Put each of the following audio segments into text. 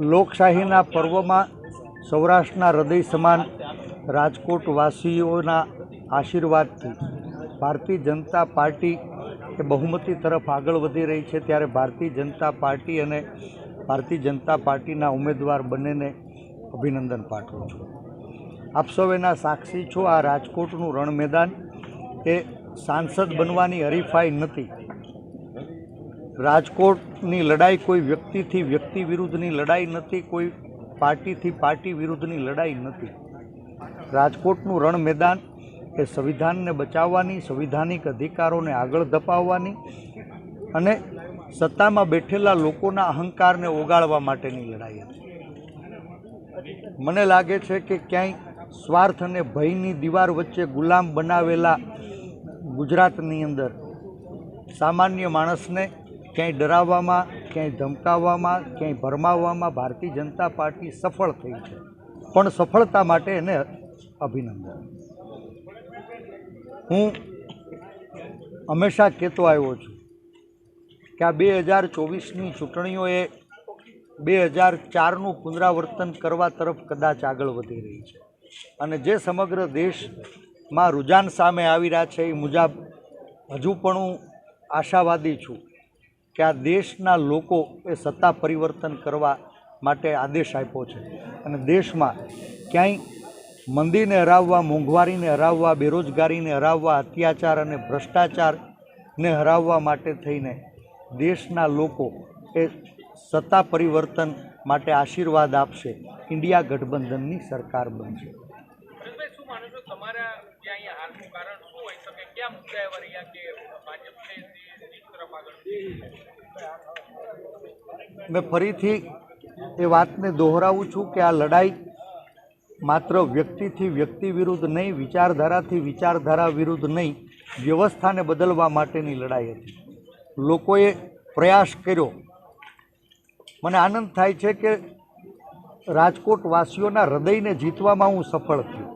લોકશાહીના પર્વમાં સૌરાષ્ટ્રના હૃદય સમાન રાજકોટવાસીઓના આશીર્વાદથી ભારતીય જનતા પાર્ટી એ બહુમતી તરફ આગળ વધી રહી છે। ત્યારે ભારતીય જનતા પાર્ટી અને ભારતીય જનતા પાર્ટીના ઉમેદવાર બંનેને અભિનંદન પાઠવું છું। આપ સૌ એના સાક્ષી છો। આ રાજકોટનું રણ મેદાન એ સાંસદ બનવાની હરીફાઈ નથી। રાજકોટની લડાઈ કોઈ વ્યક્તિથી વ્યક્તિ વિરુદ્ધની લડાઈ નથી, કોઈ પાર્ટીથી પાર્ટી વિરુદ્ધની લડાઈ નથી। રાજકોટનું રણ મેદાન એ સંવિધાનને બચાવવાની, સંવિધાનિક અધિકારોને આગળ ધપાવવાની અને સત્તામાં બેઠેલા લોકોના અહંકારને ઓગાળવા માટેની લડાઈ હતી। મને લાગે છે કે ક્યાંય સ્વાર્થ અને ભયની દીવાર વચ્ચે ગુલામ બનાવેલા ગુજરાતની અંદર સામાન્ય માણસને ક્યાંય ડરાવવામાં, ક્યાંય ધમકાવવામાં, ક્યાંય ભરમાવવામાં ભારતીય જનતા પાર્ટી સફળ થઈ છે। પણ સફળતા માટે એને અભિનંદન। હું હંમેશા કહેતો આવ્યો છું કે આ 2024ની ચૂંટણીઓ એ 2004નું પુનરાવર્તન કરવા તરફ કદાચ આગળ વધી રહી છે અને જે સમગ્ર દેશમાં રુઝાન સામે આવી રહ્યા છે એ મુજબ હજુ પણ હું આશાવાદી છું કે આ દેશના લોકો એ સત્તા પરિવર્તન કરવા માટે આદેશ આપ્યો છે અને દેશમાં ક્યાંય મંદીને હરાવવા, મોંઘવારીને હરાવવા, બેરોજગારીને હરાવવા, અત્યાચાર અને ભ્રષ્ટાચારને હરાવવા માટે થઈને દેશના લોકો એ સત્તા પરિવર્તન માટે આશીર્વાદ આપશે। ઇન્ડિયા ગઠબંધનની સરકાર બનશે। मैं फरीथी ए वातने दोहरावुं छूं कि आ लड़ाई मात्र व्यक्ति थी व्यक्ति विरुद्ध नहीं, विचारधारा थी विचारधारा विरुद्ध नहीं, व्यवस्था ने बदलवा माटेनी लड़ाई हती। लोकोए प्रयास कर्यो। मने आनंद थाय छे कि राजकोटवासीओना हृदयने जीतवामां हूँ सफल थयो।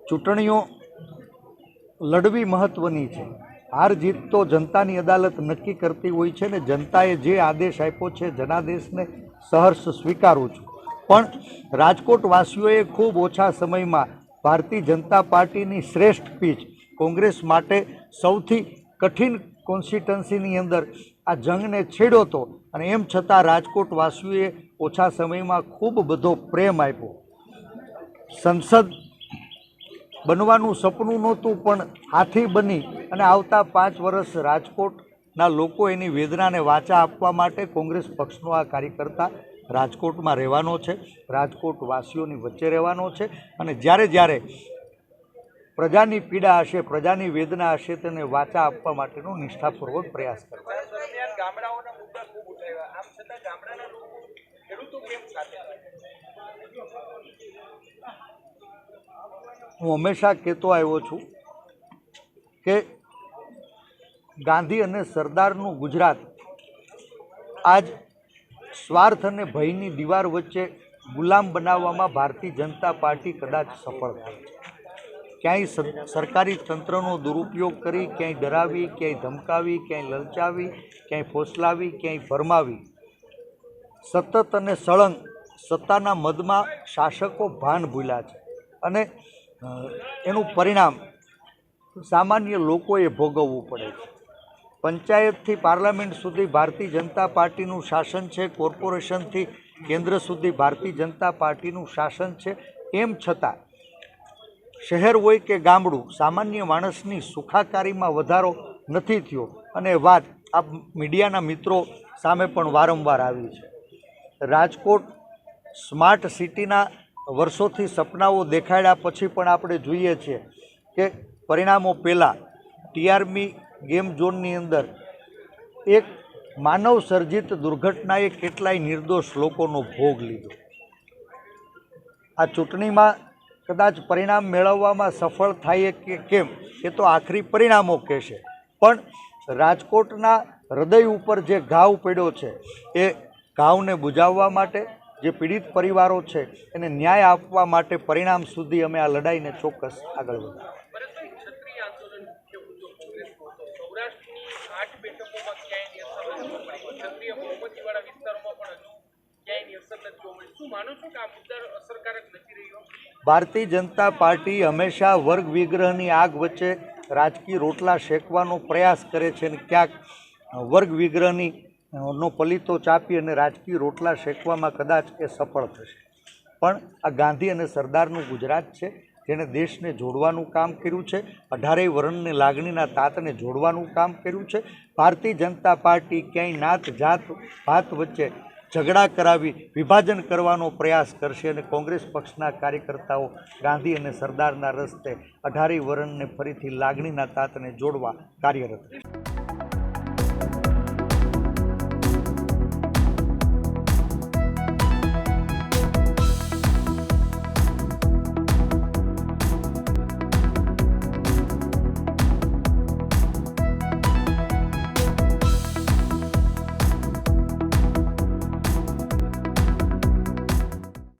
चूंटणीओ लड़वी महत्वनी छे। हार जीत तो जनतानी अदालत नक्की करती होय छे ने जनताए जे आदेश आप्यो छे जनादेशने सहर्ष स्वीकारूं छुं। पण राजकोटवासीओए खूब ओछा समयमां भारतीय जनता पार्टीनी श्रेष्ठ पीच कोंग्रेस माटे सौथी कठिन कोन्स्टिट्युएन्सीनी अंदर आ जंगने छेड्यो तो अने एम छतां राजकोटवासीओए ओछा समयमां खूब बधो प्रेम आप्यो। संसद बनवानुं सपनुं नहोतुं पण हाथी बनी અને આવતા 5 વર્ષ રાજકોટના લોકો એની વેદનાને વાચા આપવા માટે કોંગ્રેસ પક્ષનો આ કાર્યકર્તા રાજકોટમાં રહેવાનો છે, રાજકોટવાસીઓની વચ્ચે રહેવાનો છે અને જ્યારે જ્યારે પ્રજાની પીડા હશે, પ્રજાની વેદના હશે તેને વાચા આપવા માટેનો નિષ્ઠાપૂર્વક પ્રયાસ કરવાનો। હું હંમેશા કહેતો આવ્યો છું કે ગાંધી અને સરદારનું ગુજરાત આજ સ્વાર્થ અને ભયની દીવાર વચ્ચે ગુલામ બનાવવામાં ભારતીય જનતા પાર્ટી કદાચ સફળ થઈ છે। ક્યાંય સરકારી તંત્રનો દુરુપયોગ કરી, ક્યાંય ડરાવી, ક્યાંય ધમકાવી, ક્યાંય લલચાવી, ક્યાંય ફોસલાવી, ક્યાંય ભરમાવી, સતત અને સળંગ સત્તાના મદમાં શાસકો ભાન ભૂલ્યા છે અને એનું પરિણામ સામાન્ય લોકોએ ભોગવવું પડે છે। પંચાયતથી પાર્લામેન્ટ સુધી ભારતીય જનતા પાર્ટીનું શાસન છે, કોર્પોરેશનથી કેન્દ્ર સુધી ભારતીય જનતા પાર્ટીનું શાસન છે। એમ છતાં શહેર હોય કે ગામડું સામાન્ય માણસની સુખાકારીમાં વધારો નથી થયો અને વાત આ મીડિયાના મિત્રો સામે પણ વારંવાર આવી છે। રાજકોટ સ્માર્ટ સિટીના વર્ષોથી સપનાઓ દેખાડ્યા પછી પણ આપણે જોઈએ છીએ કે પરિણામો પહેલાં ટીઆરમી ગેમ ઝોનની અંદર એક માનવ સર્જિત દુર્ઘટનાએ કેટલાય નિર્દોષ લોકોનો ભોગ લીધો। આ ચૂંટણીમાં કદાચ પરિણામ મેળવવામાં સફળ થાય કે કેમ એ તો આખરી પરિણામો કહેશે, પણ રાજકોટના હૃદય ઉપર જે ઘાવ પડ્યો છે એ ઘાવને બુઝાવવા માટે જે પીડિત પરિવારો છે એને ન્યાય આપવા માટે પરિણામ સુધી અમે આ લડાઈને ચોક્કસ આગળ વધારીએ। નથી જોવા મળી. શું માનો છો કે આ મુદ્દા અસરકારક નથી રહ્યો? ભારતીય જનતા પાર્ટી હંમેશા વર્ગ વિગ્રહની આગ વચ્ચે રાજકીય રોટલા શેકવાનો પ્રયાસ કરે છે અને ક્યાંક વર્ગ વિગ્રહની નો પલીતો ચાપી અને રાજકીય રોટલા શેકવામાં કદાચ એ સફળ થશે. પણ આ ગાંધી અને સરદારનું ગુજરાત છે, જેણે દેશને જોડવાનું કામ કર્યું છે, 18 વર્ણની લાગણીના તાતને જોડવાનું કામ કર્યું છે. ભારતીય જનતા પાર્ટી ક્યાંય નાત જાત ભાત વચ્ચે ઝઘડા કરાવી વિભાજન કરવાનો પ્રયાસ કરશે અને કોંગ્રેસ પક્ષના કાર્યકર્તાઓ ગાંધી અને સરદારના રસ્તે 18 વર્ણને ફરીથી લાગણીના તાતને જોડવા કાર્યરત રહેશે.